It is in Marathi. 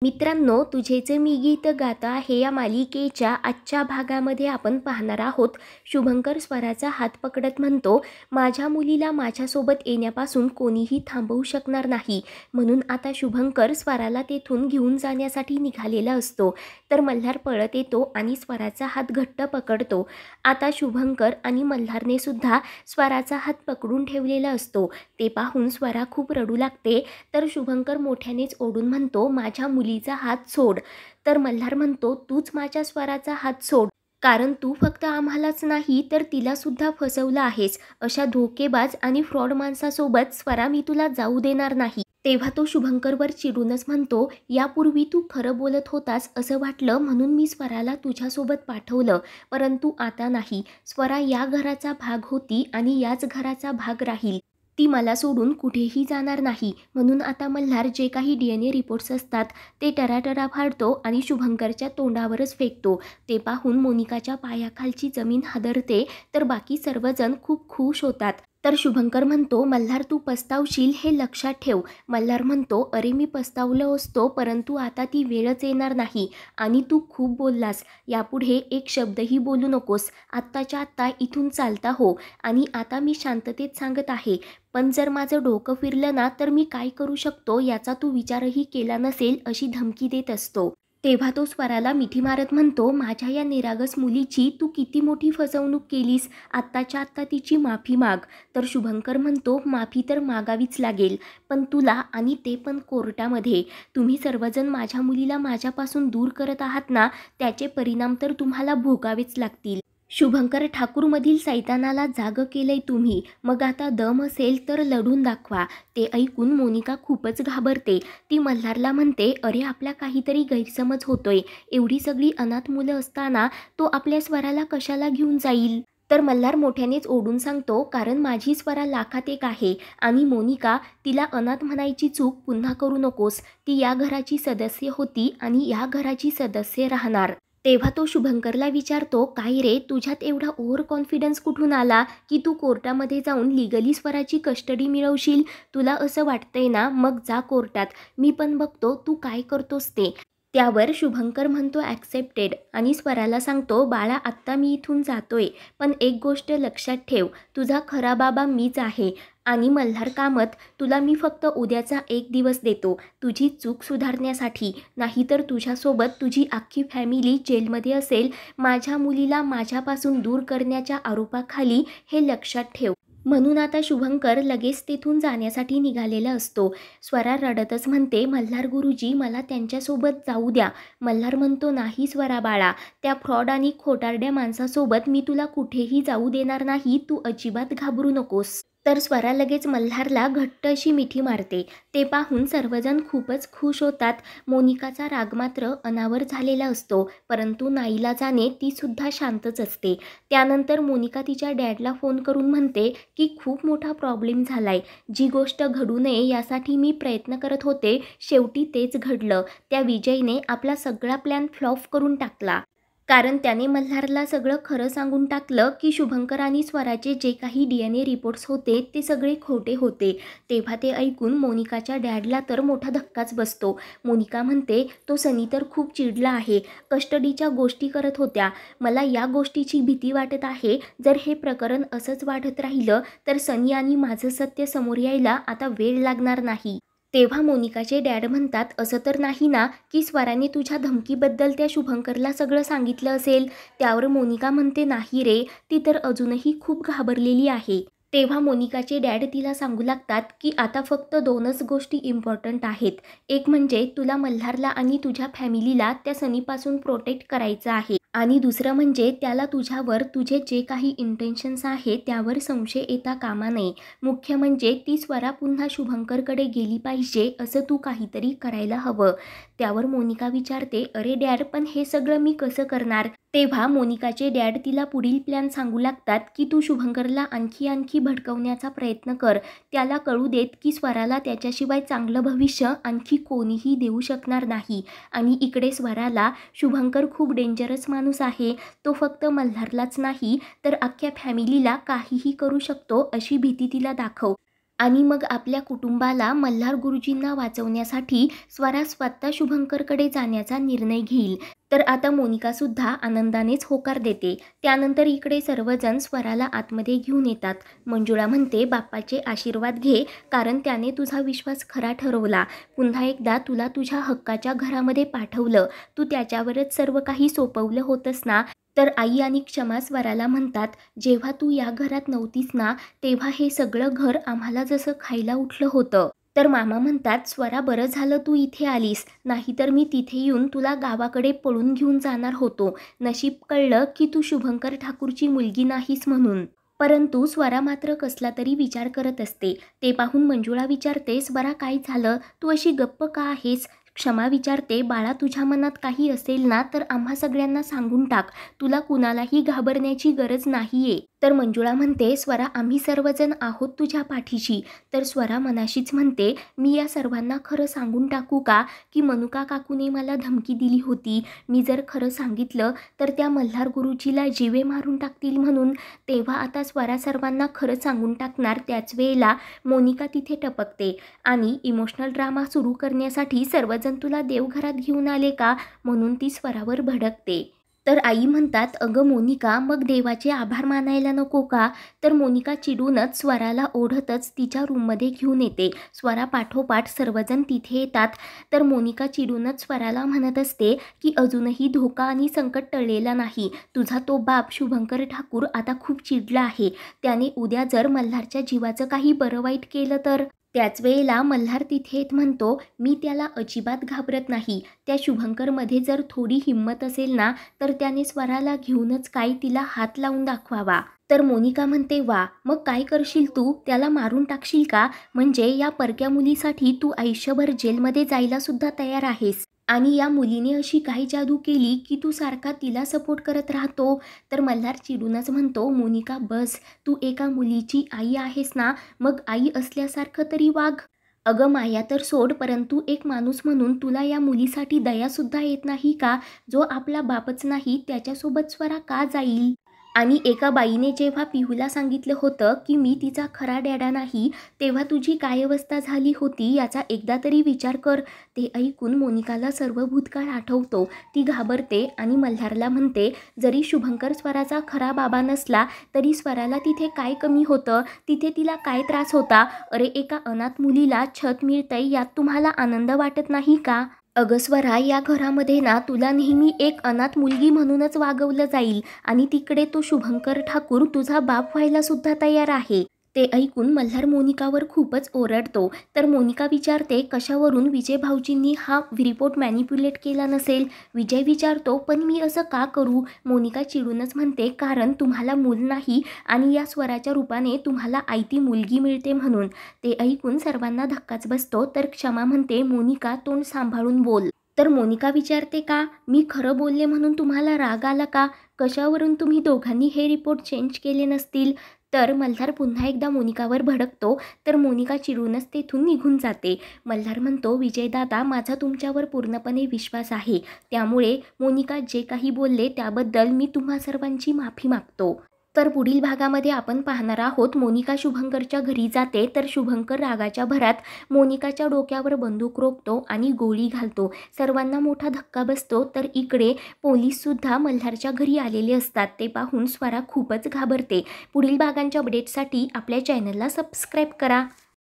मित्रांनो, तुझेचे मी गीत गाता आहे या मालिकेच्या आजच्या भागामध्ये आपण पाहणार आहोत. शुभंकर स्वराचा हात पकडत म्हणतो, माझ्या मुलीला माझ्यासोबत येण्यापासून कोणीही थांबवू शकणार नाही. म्हणून आता शुभंकर स्वराला तेथून घेऊन जाण्यासाठी निघालेला असतो. तर मल्हार पळत येतो आणि स्वराचा हात घट्ट पकडतो. आता शुभंकर आणि मल्हारने सुद्धा स्वराचा हात पकडून ठेवलेला असतो. ते पाहून स्वरा खूप रडू लागते. तर शुभंकर मोठ्यानेच ओढून म्हणतो, माझ्या मुलीचा हात सोड. तर मल्हार म्हणतो, तूच माझ्या स्वराचा हात सोड, कारण तू फक्त आम्हालाच नाही तर तिला सुद्धा फसवलं आहेस. अशा धोकेबाज आणि फ्रॉड माणसासोबत स्वरा मी तुला जाऊ देणार नाही. तेव्हा तो शुभंकरवर चिडूनच म्हणतो, यापूर्वी तू खरं बोलत होतास असं वाटलं म्हणून मी स्वराला तुझ्यासोबत पाठवलं, परंतु आता नाही. स्वरा या घराचा भाग होती आणि याच घराचा भाग राहील. ती मला सोडून कुठेही जाणार नाही. म्हणून आता मल्हार जे काही DNA रिपोर्ट्स असतात ते टराटरा फाडतो आणि शुभंकरच्या तोंडावरच फेकतो. ते पाहून मोनिकाच्या पायाखालची जमीन हादरते. तर बाकी सर्वजण खूप खुश होतात. तर शुभंकर म्हणतो, मल्हार तू पस्तावशील हे लक्षात ठेव. मल्हार म्हणतो, अरे मी पस्तावलो असतो, परंतु आता ती वेळच येणार नाही. आणि तू खूप बोललास, यापुढे एक शब्दही बोलू नकोस. आत्ताच्या आत्ता इथून चालता हो. आणि आता मी शांततेत सांगत आहे, पण जर माझं डोकं फिरलं ना तर मी काय करू शकतो याचा तू विचारही केला नसेल अशी धमकी देत असतो. तेव्हा तो स्वराला मिठी मारत म्हणतो, माझ्या या निरागस मुलीची तू किती मोठी फसवणूक केलीस. आत्ताच्या आत्ता तिची माफी माग. तर शुभंकर म्हणतो, माफी तर मागावीच लागेल, पण तुला, आणि ते पण कोर्टामध्ये. तुम्ही सर्वजण माझ्या मुलीला माझ्यापासून दूर करत आहात ना, त्याचे परिणाम तर तुम्हाला भोगावेच लागतील. शुभंकर ठाकूरमधील सैतानाला जाग केलंय तुम्ही. मग आता दम असेल तर लढून दाखवा. ते ऐकून मोनिका खूपच घाबरते. ती मल्हारला म्हणते, अरे आपला काहीतरी गैरसमज होतोय. एवढी सगळी अनाथ मुलं असताना तो आपल्या स्वराला कशाला घेऊन जाईल. तर मल्हार मोठ्यानेच ओढून सांगतो, कारण माझी स्वरा लाखात एक आहे. आणि मोनिका, तिला अनाथ म्हणायची चूक पुन्हा करू नकोस. ती या घराची सदस्य होती आणि या घराची सदस्य राहणार. तेव्हा तो शुभंकरला विचारतो, काय रे तुझ्यात एवढा ओव्हर कॉन्फिडन्स कुठून आला की तू कोर्टामध्ये जाऊन लिगली स्वराची कस्टडी मिळवशील. तुला असं वाटतंय ना, मग जा कोर्टात. मी पण बघतो तू काय करतोस ते. त्यावर शुभंकर म्हणतो, ॲक्सेप्टेड. आणि स्वराला सांगतो, बाळा आत्ता मी इथून जातोय, पण एक गोष्ट लक्षात ठेव, तुझा खरा बाबा मीच आहे. आणि मल्हार कामत, तुला मी फक्त उद्याचा 1 दिवस देतो तुझी चूक सुधारण्यासाठी, नाहीतर तुझ्यासोबत तुझी अख्खी फॅमिली जेलमध्ये असेल माझ्या मुलीला माझ्यापासून दूर करण्याच्या आरोपाखाली, हे लक्षात ठेव. म्हणून आता शुभंकर लगेच तेथून जाण्यासाठी निघालेला असतो. स्वरा रडतच म्हणते, मल्हार गुरुजी मला त्यांच्यासोबत जाऊ द्या. मल्हार म्हणतो, नाही स्वरा बाळा, त्या फ्रॉड आणि खोटारड्या माणसासोबत मी तुला कुठेही जाऊ देणार नाही. तू अजिबात घाबरू नकोस. तर स्वरा लगेच मल्हारला घट्ट अशी मिठी मारते. ते पाहून सर्वजण खूपच खुश होतात. मोनिकाचा राग मात्र अनावर झालेला असतो, परंतु नाईलाजाने ती सुद्धा शांतच असते. त्यानंतर मोनिका तिच्या डॅडला फोन करून म्हणते की खूप मोठा प्रॉब्लेम झालाय. जी गोष्ट घडू नये यासाठी मी प्रयत्न करत होते, शेवटी तेच घडलं. त्या विजयने आपला सगळा प्लॅन फ्लॉप करून टाकला. कारण त्याने मल्हारला सगळं खरं सांगून टाकलं की शुभंकर आणि स्वराचे जे काही DNA रिपोर्ट्स होते ते सगळे खोटे होते. तेव्हा ते ऐकून मोनिकाच्या डॅडला तर मोठा धक्काच बसतो. मोनिका म्हणते, तो सनी तर खूप चिडला आहे. कस्टडीच्या गोष्टी करत होत्या. मला या गोष्टीची भीती वाटत आहे. जर हे प्रकरण असंच वाढत राहिलं तर सनी आणि माझं सत्य समोर यायला आता वेळ लागणार नाही. तेव्हा मोनिकाचे डॅड म्हणतात, असं तर नाही ना की स्वराने तुझ्या धमकीबद्दल त्या शुभंकरला सगळं सांगितलं असेल. त्यावर मोनिका म्हणते, नाही रे, ती तर अजूनही खूप घाबरलेली आहे. तेव्हा मोनिकाचे डॅड तिला सांगू लागतात की आता फक्त 2च गोष्टी इम्पॉर्टंट आहेत. एक म्हणजे तुला मल्हारला आणि तुझ्या फॅमिलीला त्या सनीपासून प्रोटेक्ट करायचं आहे, आणि दुसरं म्हणजे त्याला तुझ्यावर तुझे जे काही इंटेन्शन्स आहेत त्यावर संशय येता कामा नये. मुख्य म्हणजे ती स्वरा पुन्हा शुभंकरकडे गेली पाहिजे, असं तू काहीतरी करायला हवं. त्यावर मोनिका विचारते, अरे डॅड, पण हे सगळं मी कसं करणार. तेव्हा मोनिकाचे डॅड तिला पुढील प्लॅन सांगू लागतात की तू शुभंकरला आणखी भडकवण्याचा प्रयत्न कर. त्याला कळू देत की स्वराला त्याच्याशिवाय चांगलं भविष्य आणखी कोणीही देऊ शकणार नाही. आणि इकडे स्वराला शुभंकर खूप डेंजरस माणूस आहे. तो फक्त मल्हारलाच नाही तर अख्ख्या फॅमिलीला काहीही करू शकतो अशी भीती तिला दाखव. आणि मग आपल्या कुटुंबाला मल्हार गुरुजींना वाचवण्यासाठी स्वरा स्वतः शुभंकरकडे जाण्याचा निर्णय घेईल। तर आता मोनिकासुद्धा आनंदानेच होकार देते। त्यानंतर इकडे सर्वजण स्वराला आतमध्ये घेऊन येतात। मंजुळा म्हणते, बाप्पाचे आशीर्वाद घे, कारण त्याने तुझा विश्वास खरा ठरवला। पुन्हा एकदा तुला तुझ्या हक्काच्या घरामध्ये पाठवलं, तू त्याच्यावरच सर्व काही सोपवलं होतंस ना। तर आई आणि क्षमा स्वराला म्हणतात, जेव्हा तू या घरात नव्हतीस ना, तेव्हा हे सगळं घर आम्हाला जसं खायला उठलं होतं। तर मामा म्हणतात, स्वरा बरं झालं तू इथे आलीस, नाहीतर मी तिथे येऊन तुला गावाकडे पळून घेऊन जाणार होतो। नशीब कळलं की तू शुभंकर ठाकूरची मुलगी नाहीस म्हणून। परंतु स्वरा मात्र कसला तरी विचार करत असते। ते पाहून मंजुळा विचारते, स्वरा काय झालं, तू अशी गप्प का आहेस? क्षमा विचारते, बाळा तुझ्या मनात काही असेल ना तर आम्हा सगळ्यांना सांगून टाक, तुला कुणालाही घाबरण्याची गरज नाहीये। तर मंजुळा म्हणते, स्वरा आम्ही सर्वजण आहोत तुझ्या पाठीशी। तर स्वरा मनाशीच म्हणते, मी या सर्वांना खरं सांगून टाकू का की मनुका काकूने मला धमकी दिली होती, मी जर खरं सांगितलं तर त्या मल्हार गुरुजीला जीवे मारून टाकतील म्हणून। तेव्हा आता स्वरा सर्वांना खरं सांगून टाकणार। त्याच वेळेला मोनिका तिथे टपकते आणि इमोशनल ड्रामा सुरू करण्यासाठी सर्वजण तुला देवघरात घेऊन आले का म्हणून ती स्वरावर भडकते। तर आई म्हणतात, अगं मोनिका, मग देवाचे आभार मानायला नको का? तर मोनिका चिडूनच स्वराला ओढतच तिच्या रूममध्ये घेऊन येते। स्वरा पाठोपाठ सर्वजण तिथे येतात। तर मोनिका चिडूनच स्वराला म्हणत असते की अजूनही धोका आणि संकट टळलेला नाही। तुझा तो बाप शुभंकर ठाकूर आता खूप चिडला आहे। त्याने उद्या जर मल्हारच्या जीवाचं काही बरं वाईट केलं तर? त्याच वेळेला मल्हार तिथे येत म्हणतो, मी त्याला अजिबात घाबरत नाही। त्या शुभंकरमध्ये जर थोडी हिंमत असेल ना तर त्याने स्वराला घेऊनच काय तिला हात लावून दाखवावा। तर मोनिका म्हणते, वा, मग काय करशील तू? त्याला मारून टाकशील का? म्हणजे या परक्या मुलीसाठी तू आयुष्यभर जेलमध्ये जायला सुद्धा तयार आहेस? आणि या मुलीने अशी काही जादू केली की तू सारखा तिला सपोर्ट करत राहतो? तर मल्हार चिडूनच म्हणतो, मोनिका बस, तू एका मुलीची आई आहेस ना, मग आई असल्यासारखं तरी वाग। अगं माया तर सोड, परंतु एक माणूस म्हणून तुला या मुलीसाठी दयासुद्धा येत नाही का? जो आपला बापच नाही त्याच्यासोबत स्वरा का जाईल? आणि एका बाईने जेव्हा पिहूला सांगितलं होतं की मी तिचा खरा डॅडा नाही, तेव्हा तुझी काय अवस्था झाली होती याचा एकदा तरी विचार कर। ते ऐकून मोनिकाला सर्व भूतकाळ आठवतो। ती घाबरते आणि मल्हारला म्हणते, जरी शुभंकर स्वराचा खरा बाबा नसला तरी स्वराला तिथे काय कमी होतं? तिथे तिला काय त्रास होता? अरे एका अनाथ मुलीला छत मिळतंय यात तुम्हाला आनंद वाटत नाही का? अगं स्वरा, या घरामध्ये ना तुला नेहमी एक अनाथ मुलगी म्हणूनच वागवलं जाईल आणि तिकडे तो शुभंकर ठाकूर तुझा बाप व्हायला सुद्धा तयार आहे। ते ऐकून मल्हार मोनिकावर खूपच ओरडतो। तर मोनिका विचारते, कशावरून विजय भाऊजींनी हा रिपोर्ट मॅनिप्युलेट केला नसेल? विजय विचारतो, पण मी असं का करू? मोनिका चिडूनच म्हणते, कारण तुम्हाला मूल नाही आणि या स्वराच्या रूपाने तुम्हाला आयती मुलगी मिळते म्हणून। ते ऐकून सर्वांना धक्काच बसतो। तर क्षमा म्हणते, मोनिका तोंड सांभाळून बोल। तर मोनिका विचारते, का मी खरं बोलले म्हणून तुम्हाला राग आला का? कशावरून तुम्ही दोघांनी हे रिपोर्ट चेंज केले नसतील? तर मल्हार पुन्हा एकदा मोनिकावर भडकतो। तर मोनिका चिडूनच तेथून निघून जाते। मल्हार म्हणतो, विजयदादा, माझा तुमच्यावर पूर्णपणे विश्वास आहे, त्यामुळे मोनिका जे काही बोलले त्याबद्दल मी तुम्हा सर्वांची माफी मागतो। तर पुढील भागामध्ये आपण पाहणार आहोत, मोनिका शुभंकरच्या घरी जाते तर शुभंकर रागाच्या भरात मोनिकाच्या डोक्यावर बंदूक रोखतो आणि गोळी घालतो। सर्वांना मोठा धक्का बसतो। तर इकडे पोलीससुद्धा मल्हारच्या घरी आलेले असतात। ते पाहून स्वरा खूपच घाबरते। पुढील भागांच्या अपडेटसाठी आपल्या चॅनलला सबस्क्राईब करा।